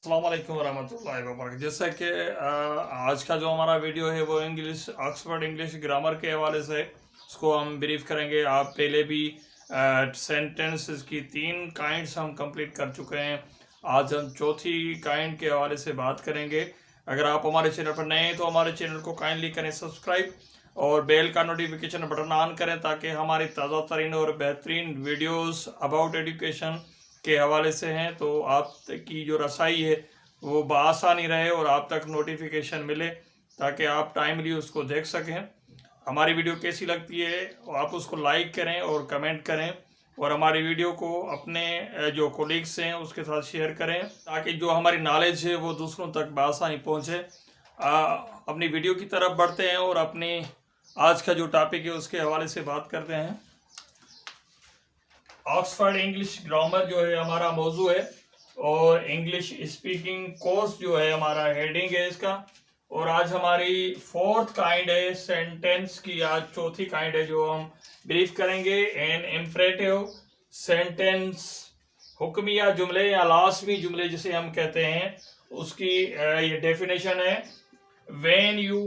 अस्सलाम वालेकुम वरहमतुल्लाहि वबरकातुहू। जैसा कि आज का जो हमारा वीडियो है वो इंग्लिश ऑक्सफोर्ड इंग्लिश ग्रामर के हवाले से उसको हम ब्रीफ करेंगे। आप पहले भी सेंटेंसेस की 3 काइंड्स हम कंप्लीट कर चुके हैं। आज हम चौथी काइंड के हवाले से बात करेंगे। अगर आप हमारे चैनल पर नए हैं तो हमारे चैनल को काइंडली करें सब्सक्राइब और बेल का नोटिफिकेशन बटन ऑन करें ताकि हमारी ताज़ा तरीन और बेहतरीन वीडियोस अबाउट एजुकेशन के हवाले से हैं तो आप की जो रसाई है वो बआसानी रहे और आप तक नोटिफिकेशन मिले ताकि आप टाइमली उसको देख सकें। हमारी वीडियो कैसी लगती है आप उसको लाइक करें और कमेंट करें और हमारी वीडियो को अपने जो कोलीग्स हैं उसके साथ शेयर करें ताकि जो हमारी नॉलेज है वो दूसरों तक बआसानी पहुँचे। अपनी वीडियो की तरफ बढ़ते हैं और अपनी आज का जो टॉपिक है उसके हवाले से बात करते हैं। ऑक्सफोर्ड इंग्लिश ग्रामर जो है हमारा मौजू है और इंग्लिश स्पीकिंग कोर्स जो है हमारा हेडिंग है इसका। और आज हमारी 4th काइंड है सेंटेंस की, आज चौथी काइंड है जो हम ब्रीफ करेंगे। एन इम्परेटिव सेंटेंस, हुक्मिया जुमले या लाजमी जुमले जिसे हम कहते हैं, उसकी ये डेफिनेशन है। When you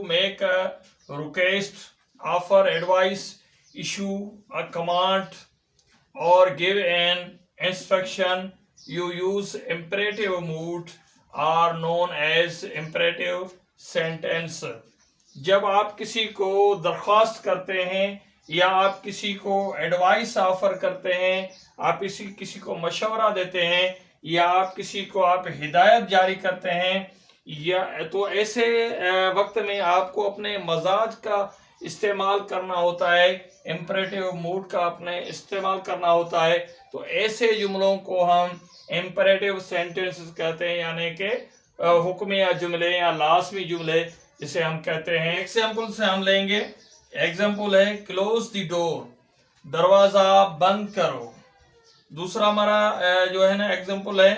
make a request, offer advice, issue a command or give an instruction, you use imperative mood are known as imperative sentence। जब आप किसी को दरख्वास्त करते हैं या आप किसी को एडवाइस ऑफर करते हैं, आप किसी को मशवरा देते हैं या आप किसी को आप हिदायत जारी करते हैं, या तो ऐसे वक्त में आपको अपने मजाज का इस्तेमाल करना होता है, इम्परेटिव मूड का अपने इस्तेमाल करना होता है। तो ऐसे जुमलों को हम इम्परेटिव सेंटेंसेस कहते हैं, यानी कि हुक्मिया जुमले या लाजमी जुमले जिसे हम कहते हैं। एग्जाम्पल से हम लेंगे। एग्जाम्पल है क्लोज द डोर, दरवाज़ा बंद करो। दूसरा हमारा जो है ना एग्जाम्पल है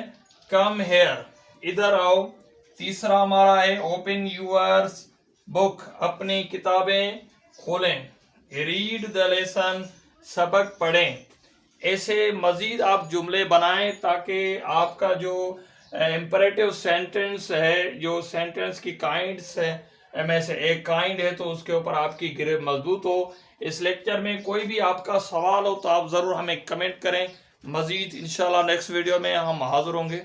कम हेयर, इधर आओ। तीसरा हमारा है ओपन यूर बुक, अपनी किताबें खोलें। रीड द लेसन, सबक पढ़ें। ऐसे मज़ीद आप जुमले बनाएं ताकि आपका जो इम्परेटिव सेंटेंस है, जो सेंटेंस की काइंड्स है में से एक काइंड है, तो उसके ऊपर आपकी गिरफ्त मजबूत हो। इस लेक्चर में कोई भी आपका सवाल हो तो आप ज़रूर हमें कमेंट करें। मज़ीद इंशाल्लाह नेक्स्ट वीडियो में हम हाज़िर होंगे।